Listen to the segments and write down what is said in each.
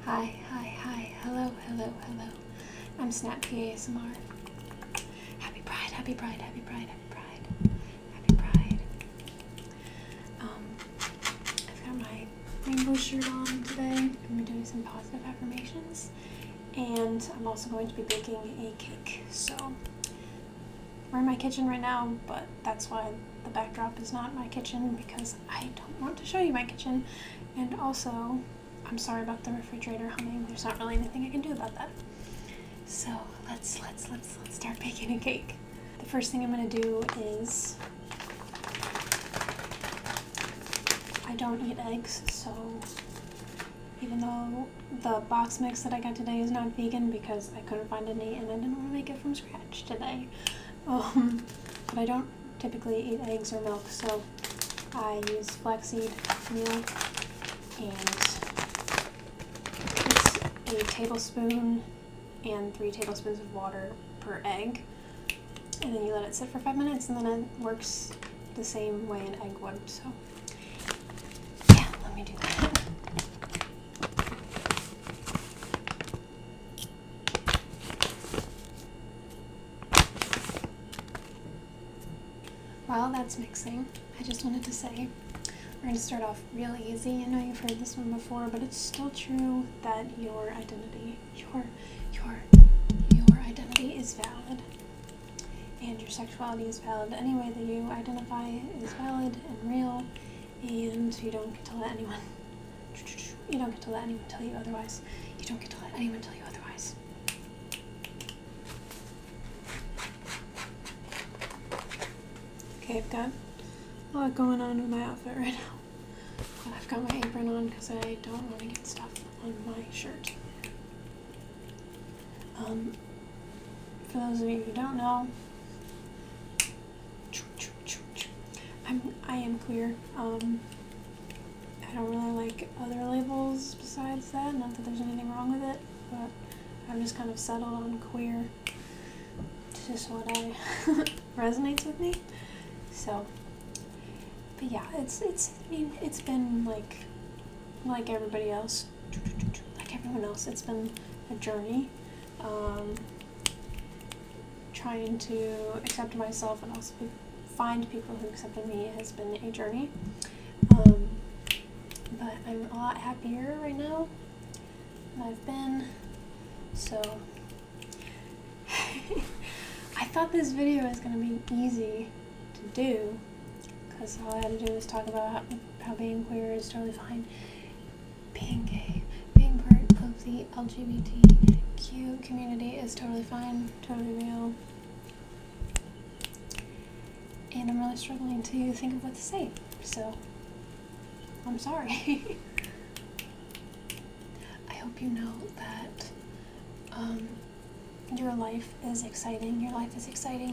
Hi. Hello. I'm Snap ASMR. Happy Pride. I've got my rainbow shirt on today. I'm going to be doing some positive affirmations. And I'm also going to be baking a cake. So, we're in my kitchen right now, but that's why the backdrop is not my kitchen, because I don't want to show you my kitchen. And also, I'm sorry about the refrigerator humming. There's not really anything I can do about that. So let's start baking a cake. The first thing I'm gonna do is, I don't eat eggs, so even though the box mix that I got today is not vegan because I couldn't find any and I didn't want to make it from scratch today. But I don't typically eat eggs or milk, so I use flaxseed meal, and it's a tablespoon and 3 tablespoons of water per egg, and then you let it sit for 5 minutes, and then it works the same way an egg would. So yeah, let me do that. While that's mixing, I just wanted to say, we're going to start off real easy. I know you've heard this one before, but it's still true that your identity, your identity is valid, and your sexuality is valid. Any way that you identify is valid and real, and you don't get to let anyone tell you otherwise. Okay, I've got a lot going on with my outfit right now. But I've got my apron on because I don't want to get stuff on my shirt. For those of you who don't know, I am queer. I don't really like other labels besides that. Not that there's anything wrong with it, but I've just kind of settled on queer. It's just what resonates with me. So, but yeah, it's been like everybody else, like everyone else. It's been a journey. Trying to accept myself and also find people who accepted me has been a journey. But I'm a lot happier right now than I've been. So I thought this video was gonna be easy to do, because all I had to do was talk about how being queer is totally fine, being gay, being part of the LGBTQ community is totally fine, totally real, and I'm really struggling to think of what to say, so I'm sorry. I hope you know that your life is exciting,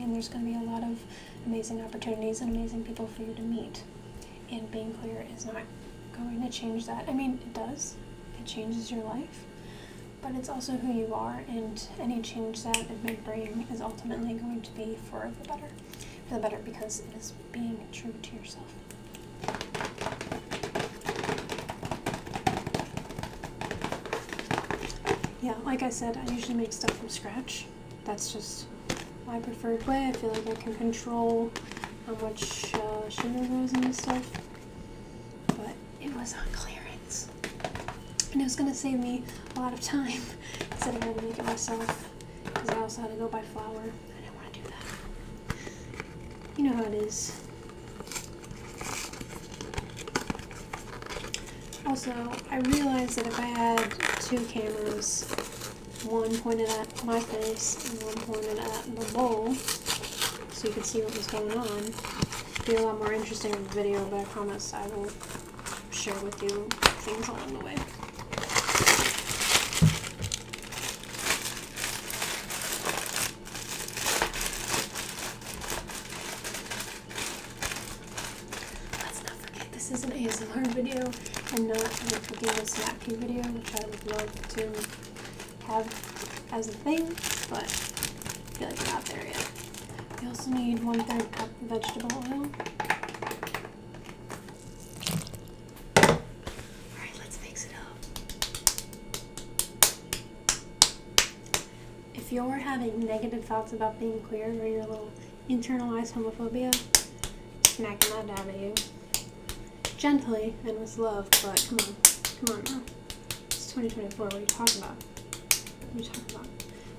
and there's going to be a lot of amazing opportunities and amazing people for you to meet, and being queer is not going to change that. I mean, it does. It changes your life, but it's also who you are, and any change that it may bring is ultimately going to be for the better, because it is being true to yourself. Yeah, like I said, I usually make stuff from scratch. That's just my preferred way. I feel like I can control how much sugar goes into stuff. But it was on clearance, and it was going to save me a lot of time instead of having to make it myself, because I also had to go buy flour. I didn't want to do that. You know how it is. Also, I realized that if I had 2 cameras, one pointed at my face and one pointed at the bowl, so you could see what was going on, it'd be a lot more interesting in the video, but I promise I will share with you things along the way. Let's not forget, this is an ASMR video and not a cooking with snap pea video, which I would love to have as a thing, but I feel like we're not there yet. You also need 1/3 cup of vegetable oil. Alright, let's mix it up. If you're having negative thoughts about being queer or your little internalized homophobia, smacking that out of you. Gently and with love, but come on now. It's 2024, what are you talking about?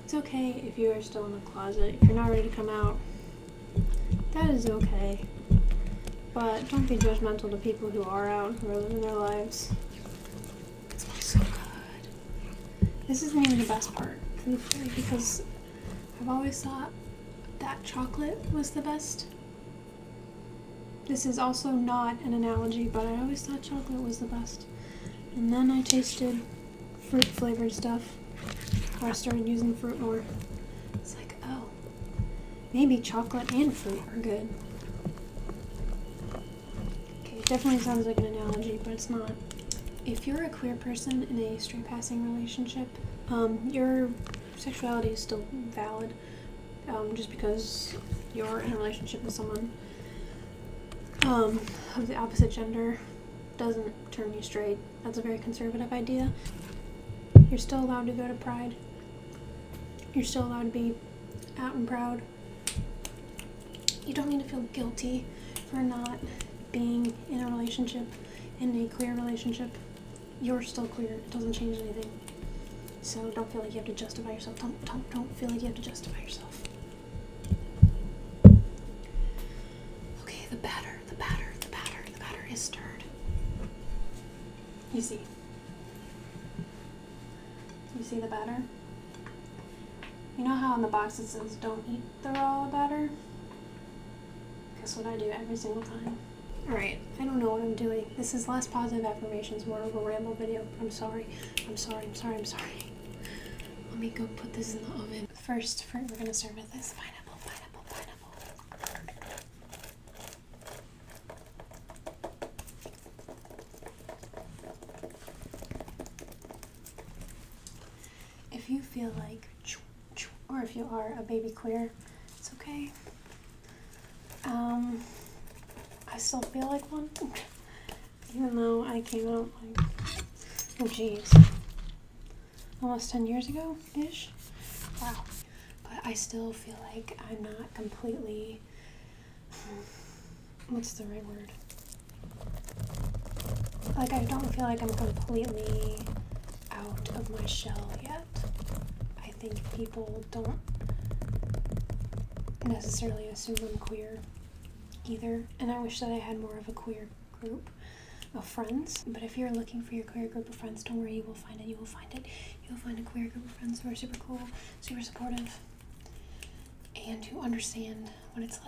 It's okay if you are still in the closet. If you're not ready to come out, that is okay. But don't be judgmental to people who are out, who are living their lives. It smells so good. This isn't even the best part, truthfully, because I've always thought that chocolate was the best. This is also not an analogy, but I always thought chocolate was the best. And then I tasted fruit-flavored stuff, or I started using fruit more. It's like, oh, maybe chocolate and fruit are good. Okay, it definitely sounds like an analogy, but it's not. If you're a queer person in a straight-passing relationship, your sexuality is still valid. Just because you're in a relationship with someone of the opposite gender doesn't turn you straight. That's a very conservative idea. You're still allowed to go to Pride. You're still allowed to be out and proud. You don't need to feel guilty for not being in a relationship, in a queer relationship. You're still queer. It doesn't change anything. So don't feel like you have to justify yourself. Don't feel like you have to justify yourself. Okay, the batter is stirred. You see the batter? You know how on the box it says don't eat the raw batter? Guess what I do every single time. Alright, I don't know what I'm doing. This is less positive affirmations, more of a ramble video. I'm sorry. Let me go put this in the oven. First fruit we're gonna serve with is pineapple. If you feel like, or if you are a baby queer, it's okay. I still feel like one, even though I came out like, oh geez, almost 10 years ago-ish. Wow. But I still feel like I'm not completely, what's the right word? Like I don't feel like I'm completely out of my shell yet. I think people don't necessarily assume I'm queer either, and I wish that I had more of a queer group of friends. But if you're looking for your queer group of friends, don't worry, you will find it. You will find a queer group of friends who are super cool, super supportive, and who understand what it's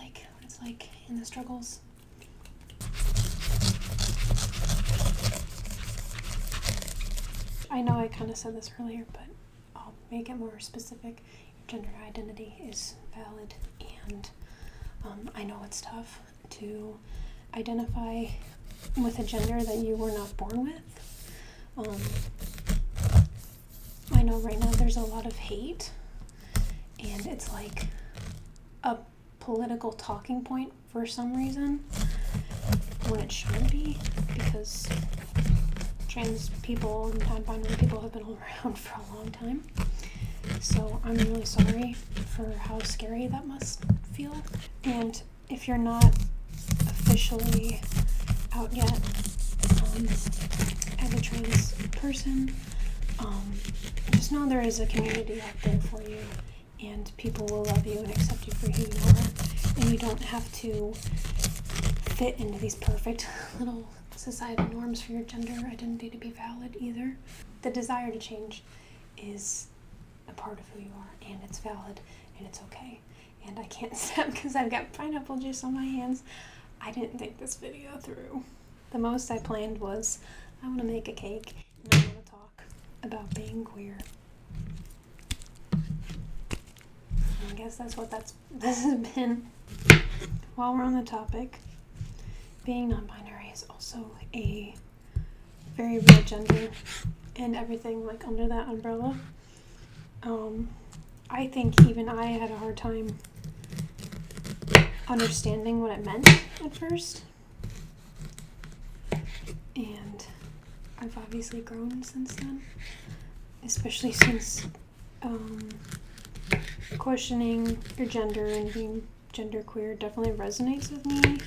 like in the struggles. I know I kind of said this earlier, but I'll make it more specific. Your gender identity is valid, and I know it's tough to identify with a gender that you were not born with. I know right now there's a lot of hate, and it's like a political talking point for some reason when it shouldn't be, because trans people and non-binary people have been around for a long time. So I'm really sorry for how scary that must feel. And if you're not officially out yet as a trans person, just know there is a community out there for you, and people will love you and accept you for who you are, and you don't have to fit into these perfect little societal norms for your gender identity to be valid either. The desire to change is a part of who you are, and it's valid, and it's okay. And I can't stop because I've got pineapple juice on my hands. I didn't think this video through. The most I planned was, I want to make a cake, and I want to talk about being queer. And I guess that's what this has been. While we're on the topic, being non-binary is also a very real gender, and everything like under that umbrella. I think even I had a hard time understanding what it meant at first, and I've obviously grown since then, especially since questioning your gender and being genderqueer definitely resonates with me.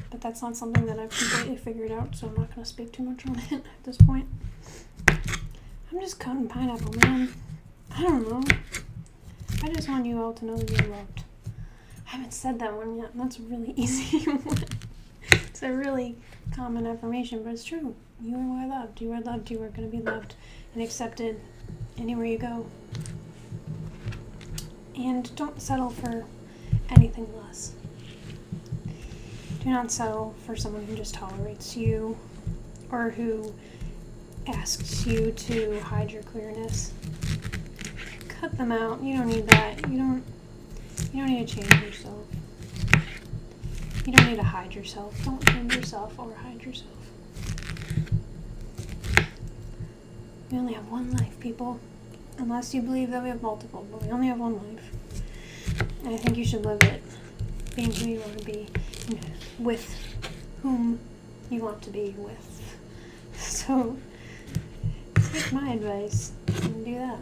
But that's not something that I've completely figured out, so I'm not going to speak too much on it at this point. I'm just cutting pineapple, man. I don't know. I just want you all to know that you're loved. I haven't said that one yet, and that's a really easy one. It's a really common affirmation, but it's true. You are loved. You are loved. You are going to be loved and accepted anywhere you go. And don't settle for anything less. Do not settle for someone who just tolerates you or who asks you to hide your queerness. Cut them out. You don't need that. You don't need to change yourself. You don't need to hide yourself. Don't change yourself or hide yourself. We only have one life, people. Unless you believe that we have multiple, but we only have one life. And I think you should live it being who you want to be, with whom you want to be with. So, take my advice and do that.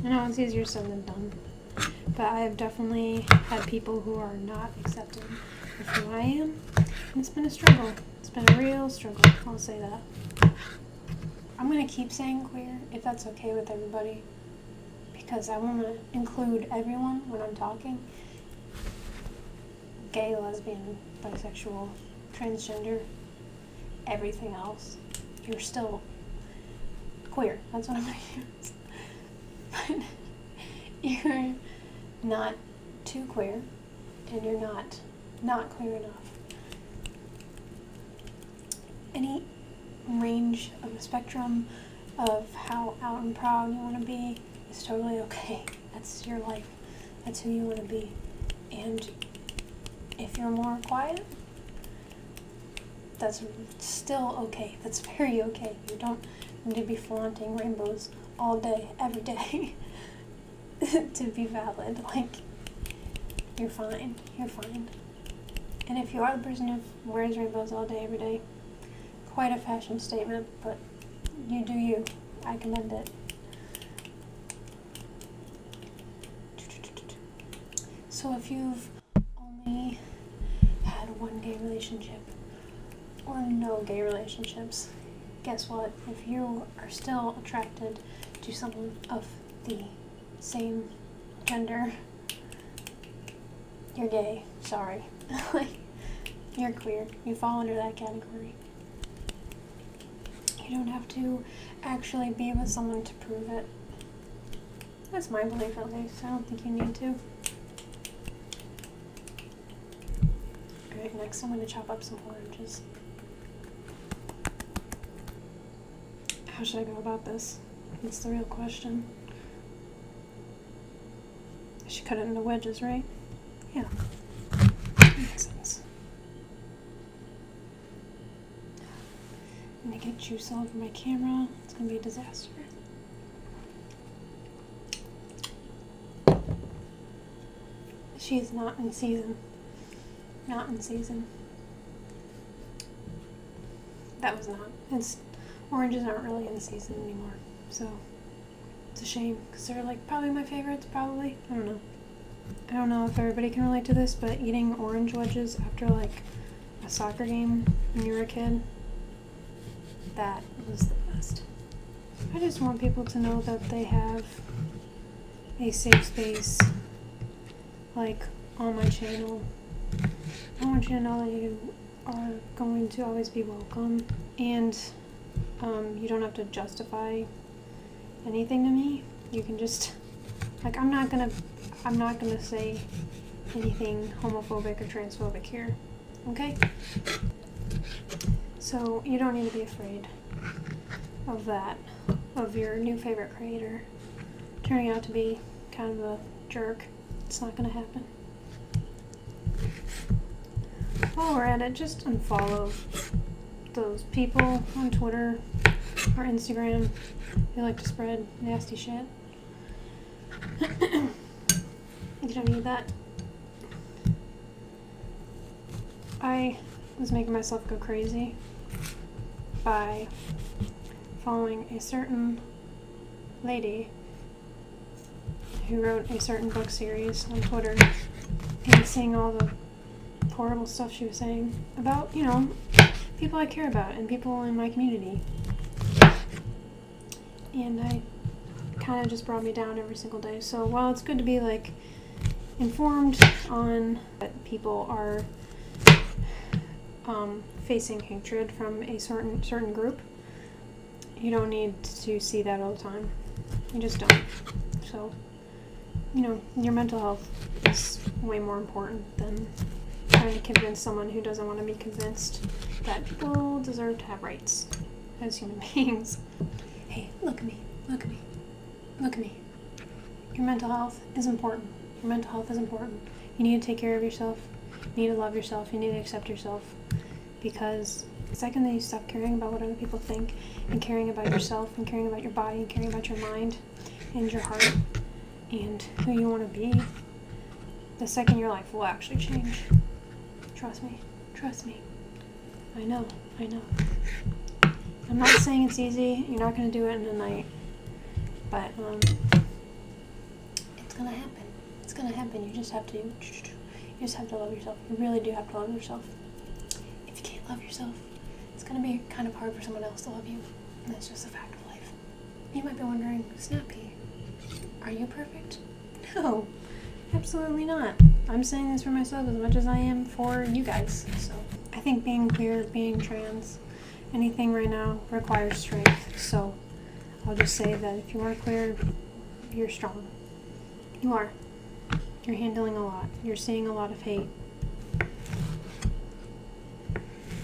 I know it's easier said than done, but I have definitely had people who are not accepting of who I am, and it's been a struggle. It's been a real struggle, I'll say that. I'm going to keep saying queer, if that's okay with everybody, because I want to include everyone when I'm talking. Gay, lesbian, bisexual, transgender, everything else. You're still queer. That's what I'm going to use. But you're not too queer, and you're not queer enough. Any range of a spectrum of how out and proud you want to be is totally okay. That's your life. That's who you want to be. And if you're more quiet, that's still okay. That's very okay. You don't need to be flaunting rainbows all day, every day to be valid. Like, you're fine. You're fine. And if you are the person who wears rainbows all day, every day, quite a fashion statement, but you do you. I commend it. So if you've only had one gay relationship or no gay relationships, guess what? If you are still attracted to someone of the same gender, you're gay. Sorry. You're queer. You fall under that category. You don't have to actually be with someone to prove it. That's my belief, at least. I don't think you need to. Alright, next I'm going to chop up some oranges. How should I go about this? That's the real question. I should cut it into wedges, right? Yeah. That makes sense. I'm gonna get juice all over my camera. It's gonna be a disaster. She's not in season. Not in season. That was not. Oranges aren't really in season anymore, so it's a shame, because they're like probably my favorites, probably. I don't know. I don't know if everybody can relate to this, but eating orange wedges after like a soccer game when you were a kid, that was the best. I just want people to know that they have a safe space, like on my channel. I want you to know that you are going to always be welcome, and you don't have to justify anything to me. You can just, like, I'm not gonna say anything homophobic or transphobic here, okay? So you don't need to be afraid of that, of your new favorite creator turning out to be kind of a jerk. It's not gonna happen. While we're at it, just unfollow those people on Twitter or Instagram who like to spread nasty shit. You don't need that. I was making myself go crazy by following a certain lady who wrote a certain book series on Twitter and seeing all the horrible stuff she was saying about, people I care about and people in my community. And I kind of just brought me down every single day. So while it's good to be like informed on that people are facing hatred from a certain group, you don't need to see that all the time. You just don't. So, your mental health is way more important than trying to convince someone who doesn't want to be convinced that people deserve to have rights as human beings. Hey, look at me. Look at me. Look at me. Your mental health is important. Your mental health is important. You need to take care of yourself. You need to love yourself. You need to accept yourself. Because the second that you stop caring about what other people think and caring about yourself and caring about your body and caring about your mind and your heart and who you want to be, the second your life will actually change. Trust me. Trust me. I know. I'm not saying it's easy. You're not going to do it in a night. But it's going to happen. It's going to happen. You just have to love yourself. You really do have to love yourself. If you can't love yourself, it's going to be kind of hard for someone else to love you. And that's just a fact of life. You might be wondering, Snappy, are you perfect? No, absolutely not. I'm saying this for myself as much as I am for you guys. So I think being queer, being trans, anything right now requires strength. So I'll just say that if you are queer, you're strong. You are. You're handling a lot. You're seeing a lot of hate.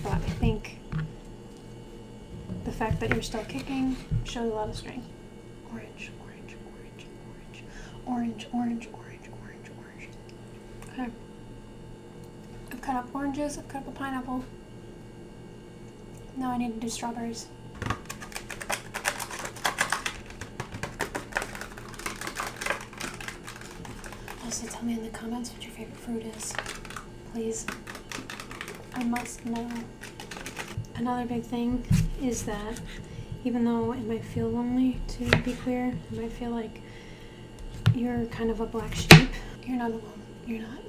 But I think the fact that you're still kicking shows a lot of strength. Orange. Okay. I've cut up oranges. I've cut up a pineapple. Now I need to do strawberries. Also, tell me in the comments what your favorite fruit is. Please. I must know. Another big thing is that even though it might feel lonely to be queer, it might feel like you're kind of a black sheep, you're not alone. You're not.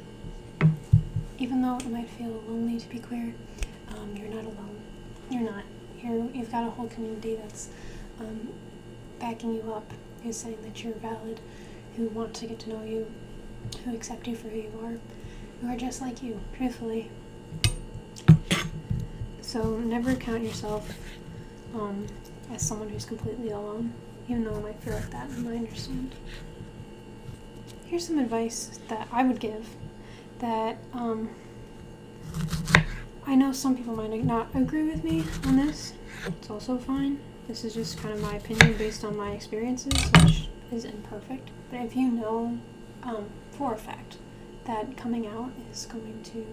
Even though it might feel lonely to be queer, you're not alone. You're not. You've got a whole community that's backing you up, who's saying that you're valid, who want to get to know you, who accept you for who you are, who are just like you, truthfully. So never count yourself as someone who's completely alone, even though it might feel like that, and I understand. Here's some advice that I would give that I know some people might not agree with me on this. It's also fine. This is just kind of my opinion based on my experiences, which is imperfect. But if you know for a fact that coming out is going to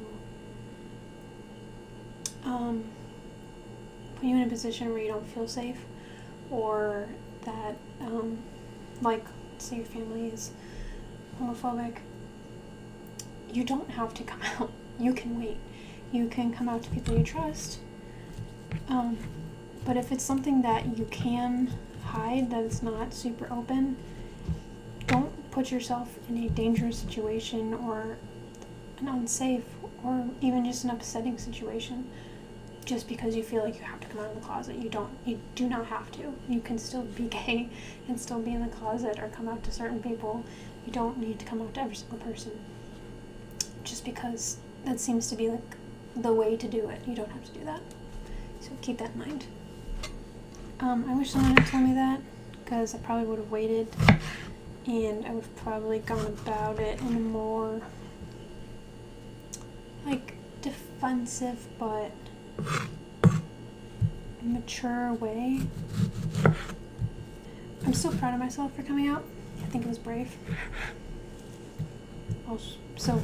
put you in a position where you don't feel safe, or that, like, say your family is homophobic, you don't have to come out. You can wait. You can come out to people you trust. But if it's something that you can hide, that it's not super open, don't put yourself in a dangerous situation or an unsafe or even just an upsetting situation just because you feel like you have to come out of the closet. You do not have to. You can still be gay and still be in the closet or come out to certain people. You don't need to come out to every single person just because that seems to be like the way to do it. You don't have to do that. So keep that in mind. I wish someone had told me that, because I probably would have waited and I would have probably gone about it in a more like defensive but mature way. I'm still proud of myself for coming out. I think it was brave. So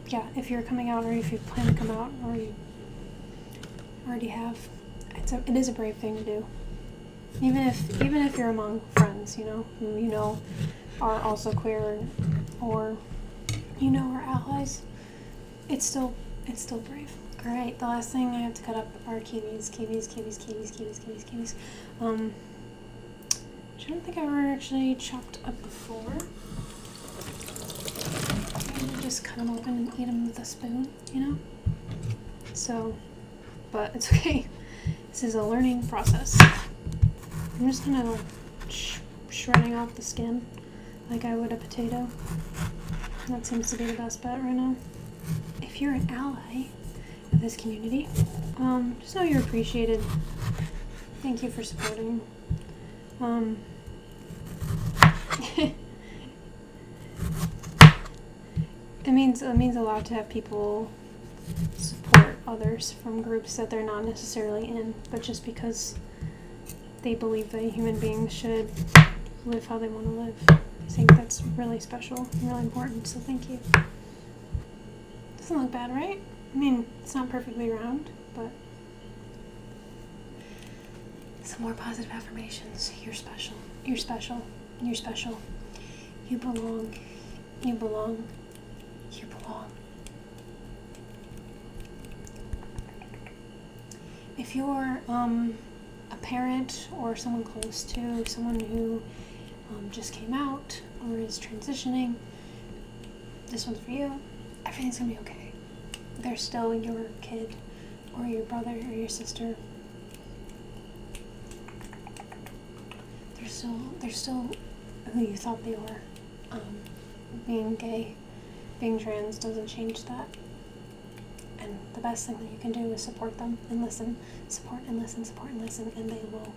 yeah, if you're coming out or if you plan to come out or you already have, it is a brave thing to do. Even if you're among friends, who are also queer or are allies, it's still brave. Alright, the last thing I have to cut up are kiwis. Which I don't think I've ever actually chopped up before. I usually just cut them open and eat them with a spoon, you know? So, but it's okay. This is a learning process. I'm just kind of shredding off the skin like I would a potato. That seems to be the best bet right now. If you're an ally of this community, just know you're appreciated. Thank you for supporting. It means a lot to have people support others from groups that they're not necessarily in, but just because they believe that human beings should live how they want to live. I think that's really special and really important, so thank you. Doesn't look bad, right? I mean, it's not perfectly round, but some more positive affirmations. You're special. You're special. You're special. You belong. You belong. You belong. If you're a parent or someone close to someone who just came out or is transitioning, this one's for you. Everything's gonna be okay. They're still your kid or your brother or your sister. They're still who you thought they were. Being gay, being trans doesn't change that. And the best thing that you can do is support them and listen. Support and listen, support and listen, and they will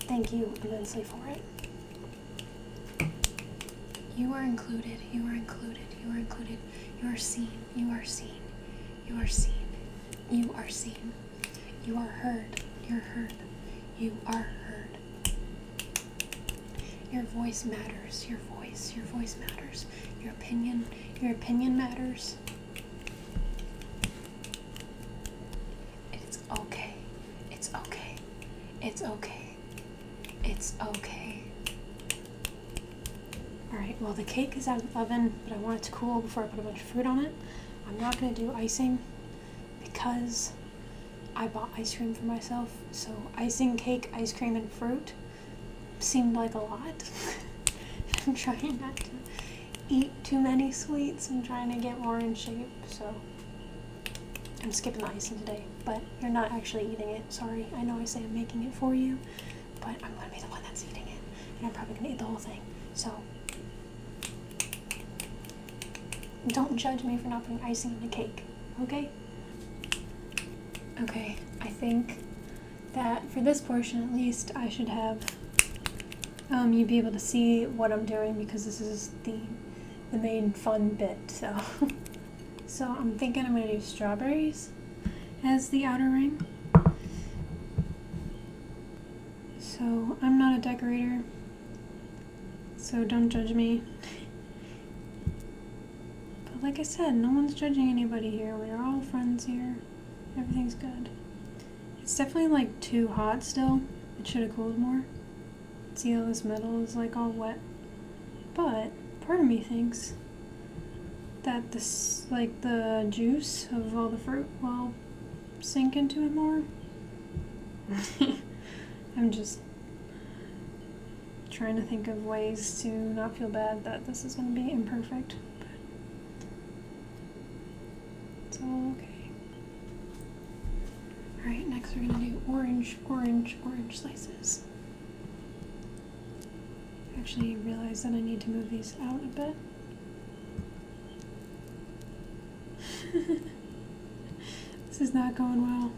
thank you immensely for it. You are included, you are included, you are included. You are seen, you are seen, you are seen, you are seen. You are heard, you're heard, you are heard. Your voice matters, your voice matters. Your opinion matters. It's okay, it's okay, it's okay, it's okay. Alright, well the cake is out of the oven, but I want it to cool before I put a bunch of fruit on it. I'm not going to do icing because I bought ice cream for myself, so icing, cake, ice cream, and fruit seemed like a lot. I'm trying not to eat too many sweets. I'm trying to get more in shape, so I'm skipping the icing today, but you're not actually eating it. Sorry, I know I say I'm making it for you, but I'm going to be the one that's eating it, and I'm probably going to eat the whole thing, so don't judge me for not putting icing on the cake, okay? Okay, I think that for this portion at least, I should have you be able to see what I'm doing because this is the main fun bit, so. So I'm thinking I'm going to do strawberries as the outer ring. So I'm not a decorator, so don't judge me. But like I said, no one's judging anybody here. We're all friends here. Everything's good. It's definitely like too hot still. It should have cooled more. See how this metal is like all wet. But part of me thinks that this, like the juice of all the fruit will sink into it more. I'm just trying to think of ways to not feel bad that this is going to be imperfect, but it's all okay. Alright, next we're going to do orange slices. Actually realized that I need to move these out a bit. This is not going well.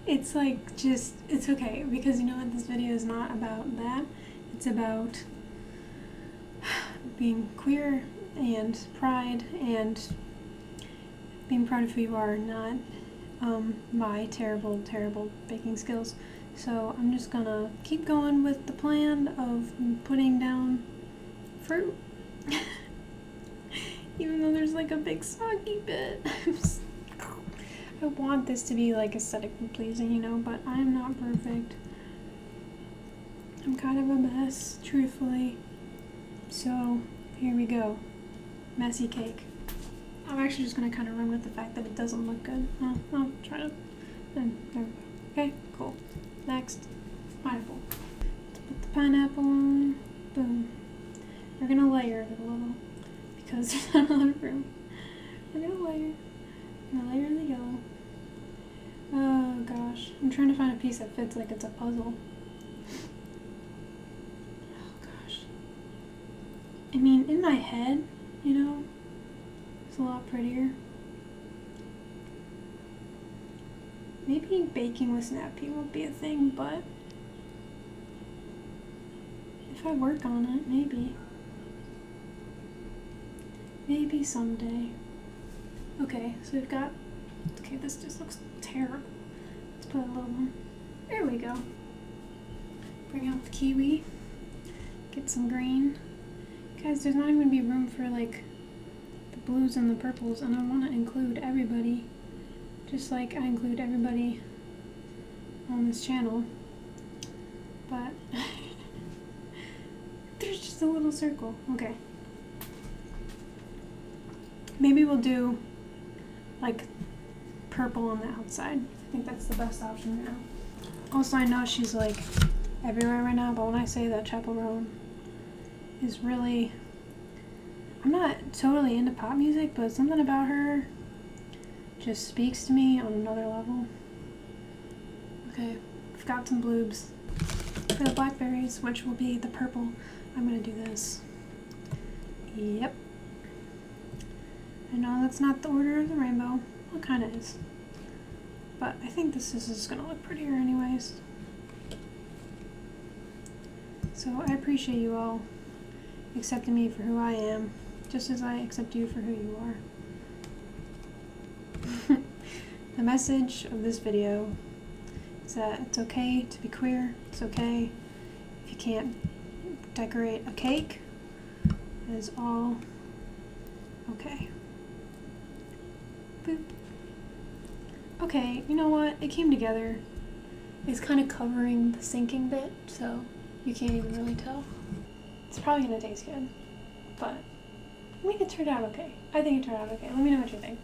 It's like just, it's okay, because you know what, this video is not about that. It's about being queer and pride and being proud of who you are, not my terrible baking skills. So I'm just gonna keep going with the plan of putting down fruit. Even though there's like a big soggy bit. I want this to be like aesthetically pleasing, you know, but I'm not perfect. I'm kind of a mess, truthfully. So here we go. Messy cake. I'm actually just gonna kind of run with the fact that it doesn't look good. I'll try to. And there we go. Okay, cool. Next, pineapple. Let's put the pineapple on. Boom. We're gonna layer it a little because there's not a lot of room. We're gonna layer. I'm gonna layer the yellow. Oh gosh, I'm trying to find a piece that fits like it's a puzzle. Oh gosh. I mean, in my head, you know, it's a lot prettier. Maybe baking with snap pea won't be a thing, but if I work on it, maybe. Maybe someday. Okay, so we've got, okay, this just looks terrible. Let's put a little more. There we go. Bring out the kiwi. Get some green. Guys, there's not even gonna be room for like the blues and the purples, and I want to include everybody. Just like I include everybody on this channel. But there's just a little circle. Okay. Maybe we'll do like purple on the outside. I think that's the best option right now. Also, I know she's like everywhere right now, but when I say that Chaperone is really, I'm not totally into pop music, but something about her just speaks to me on another level. Okay, I've got some bloobs. For the blackberries, which will be the purple, I'm gonna do this. Yep. I know that's not the order of the rainbow. Well, it kind of is. But I think this is just gonna look prettier anyways. So I appreciate you all accepting me for who I am, just as I accept you for who you are. The message of this video is that it's okay to be queer. It's okay if you can't decorate a cake. It is all okay. Boop. Okay, you know what? It came together. It's kind of covering the sinking bit, so you can't even really tell. It's probably gonna taste good, but I think it turned out okay. I think it turned out okay. Let me know what you think.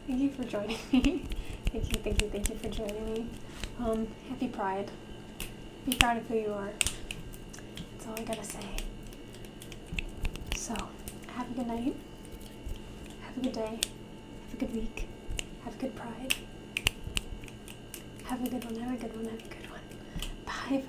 Thank you for joining me. Thank you for joining me. Happy Pride. Be proud of who you are. That's all I gotta say. So, have a good night. Have a good day. Have a good week. Have a good Pride. Have a good one. Have a good one. Have a good one. Bye.